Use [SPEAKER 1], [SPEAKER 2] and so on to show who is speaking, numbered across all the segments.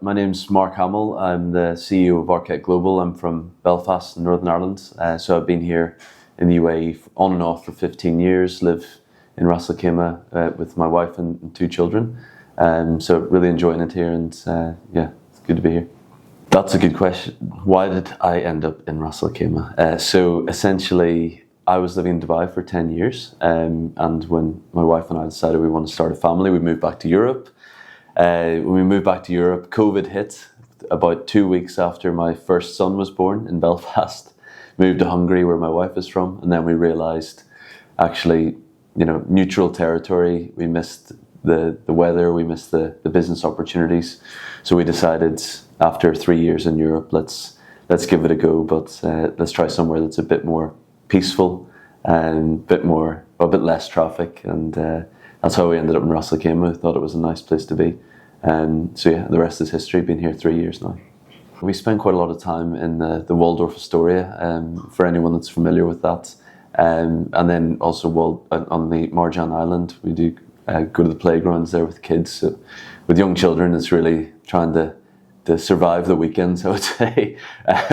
[SPEAKER 1] My name's Mark Hamill. I'm the CEO of Arcet Global. I'm from Belfast in Northern Ireland. So I've been here in the UAE on and off for 15 years, live in Ras Al Khaimah with my wife and two children. So really enjoying it here, and it's good to be here. That's a good question. Why did I end up in Ras Al Khaimah? So essentially, I was living in Dubai for 10 years, and when my wife and I decided we want to start a family, we moved back to Europe. When we moved back to Europe, COVID hit about 2 weeks after my first son was born in Belfast. Moved to Hungary, where my wife is from, and then we realised, actually, neutral territory. We missed the weather, we missed the business opportunities. So we decided, after 3 years in Europe, let's give it a go, but let's try somewhere that's a bit more peaceful and a bit less traffic, and that's how we ended up in Ras Al Khaimah. Thought it was a nice place to be. The rest is history. Been here 3 years now. We spend quite a lot of time in the Waldorf Astoria, for anyone that's familiar with that. And then also on the Marjan Island, we do go to the playgrounds there with kids. So with young children, it's really trying to survive the weekends, I would say.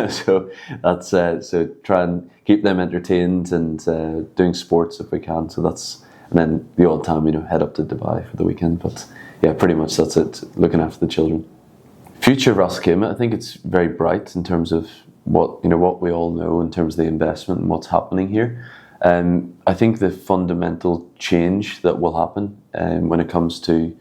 [SPEAKER 1] So that's so try and keep them entertained and doing sports if we can. And then the odd time, head up to Dubai for the weekend. But yeah, pretty much that's it, looking after the children. Future of Ras Al Khaimah, I think it's very bright in terms of what we all know in terms of the investment and what's happening here. I think the fundamental change that will happen when it comes to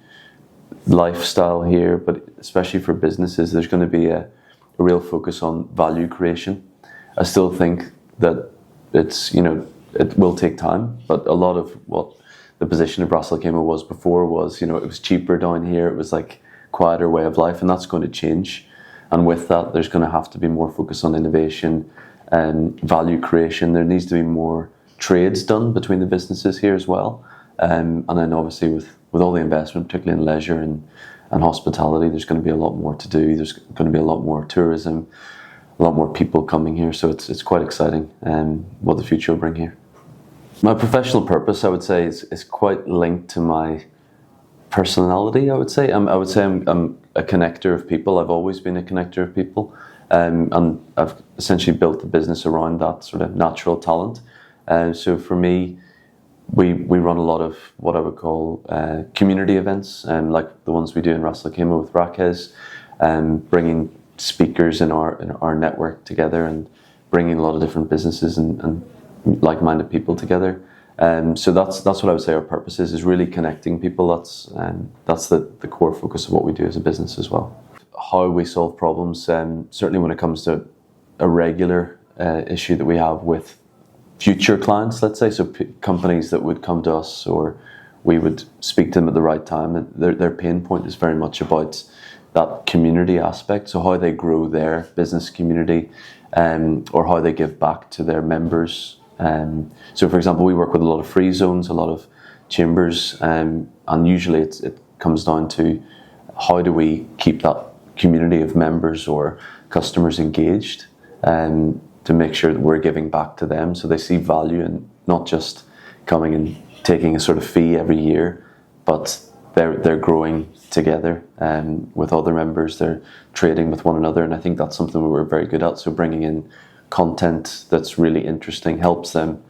[SPEAKER 1] lifestyle here, but especially for businesses, there's going to be a real focus on value creation. I still think that it will take time, but a lot of what the position of Ras Al Khaimah was before was, it was cheaper down here, it was like quieter way of life, and that's going to change. And with that, there's going to have to be more focus on innovation and value creation. There needs to be more trades done between the businesses here as well. And then obviously with all the investment, particularly in leisure and hospitality, there's going to be a lot more to do. There's going to be a lot more tourism, a lot more people coming here. So it's quite exciting what the future will bring here. My professional purpose, I would say, is quite linked to my personality. I would say I'm a connector of people. I've always been a connector of people, and I've essentially built the business around that sort of natural talent. So for me, we run a lot of what I would call community events, like the ones we do in Ras Al Khaimah with RAK, bringing speakers in our network together and bringing a lot of different businesses and like-minded people together. So that's what I would say our purpose is really connecting people. That's the core focus of what we do as a business as well. How we solve problems, certainly when it comes to a regular issue that we have with future clients, let's say, so companies that would come to us or we would speak to them at the right time, and their pain point is very much about that community aspect, so how they grow their business community, or how they give back to their members. So for example, we work with a lot of free zones, a lot of chambers, and usually it comes down to how do we keep that community of members or customers engaged, to make sure that we're giving back to them so they see value in not just coming and taking a sort of fee every year, but they're growing together with other members, they're trading with one another, and I think that's something we're very good at. So bringing in content that's really interesting helps them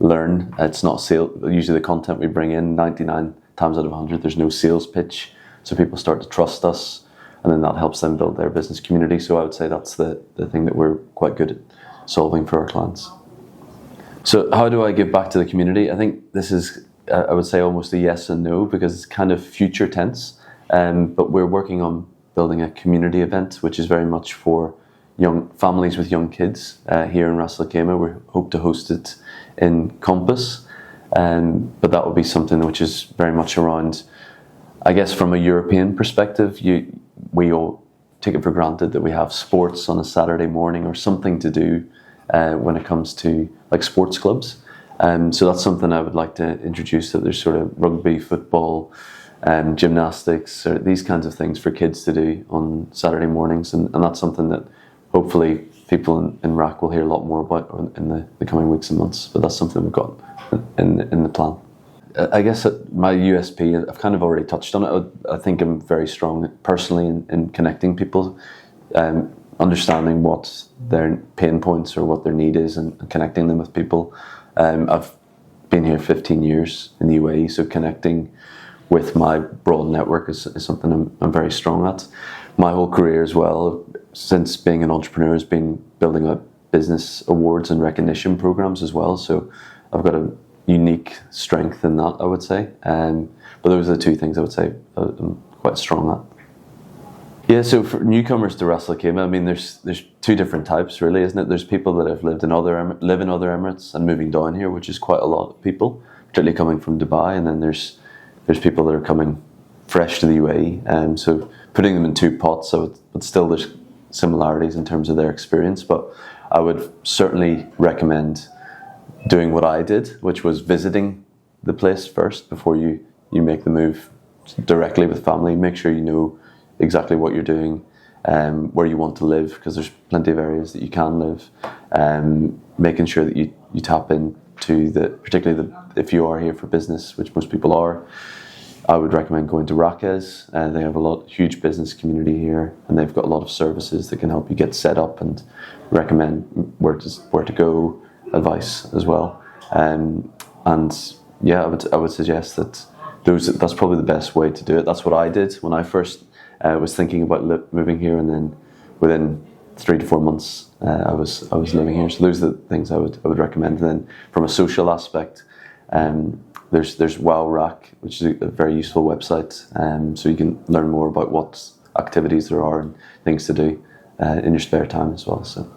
[SPEAKER 1] learn. It's not sale. Usually the content we bring in, 99 times out of 100, there's no sales pitch, so people start to trust us, and then that helps them build their business community. So I would say that's the thing that we're quite good at solving for our clients. So how do I give back to the community? I think this is, I would say, almost a yes and no, because it's kind of future tense, but we're working on building a community event, which is very much for young families with young kids here in Ras Al Khaimah. We hope to host it in Compass, but that would be something which is very much around, I guess, from a European perspective, we all take it for granted that we have sports on a Saturday morning or something to do when it comes to like sports clubs. So that's something I would like to introduce, that there's sort of rugby, football, gymnastics, or these kinds of things for kids to do on Saturday mornings, and that's something that hopefully people in RAK will hear a lot more about in the coming weeks and months. But that's something we've got in the plan. I guess my USP, I've kind of already touched on it. I think I'm very strong personally in connecting people, understanding what their pain points or what their need is, and connecting them with people. I've been here 15 years in the UAE, so connecting with my broad network is something I'm very strong at. My whole career as well, since being an entrepreneur, has been building up business awards and recognition programs as well. So I've got a unique strength in that, I would say. But those are the two things I would say I'm quite strong at. Yeah, so for newcomers to Ras Al Khaimah, I mean, there's two different types, really, isn't it? There's people that have live in other Emirates and moving down here, which is quite a lot of people, particularly coming from Dubai. And then there's people that are coming fresh to the UAE. So putting them in two pots, but still there's similarities in terms of their experience. But I would certainly recommend doing what I did, which was visiting the place first before you make the move directly with family. Make sure you know exactly what you're doing, where you want to live, because there's plenty of areas that you can live. Making sure that you tap into particularly if you are here for business, which most people are, I would recommend going to RAKs. They have huge business community here, and they've got a lot of services that can help you get set up and recommend where to go, advice as well. And yeah, I would suggest that that's probably the best way to do it. That's what I did when I first was thinking about moving here, and then within 3 to 4 months I was living here. So those are the things I would recommend. And then from a social aspect, there's RAK, which is a very useful website, so you can learn more about what activities there are and things to do in your spare time as well. So.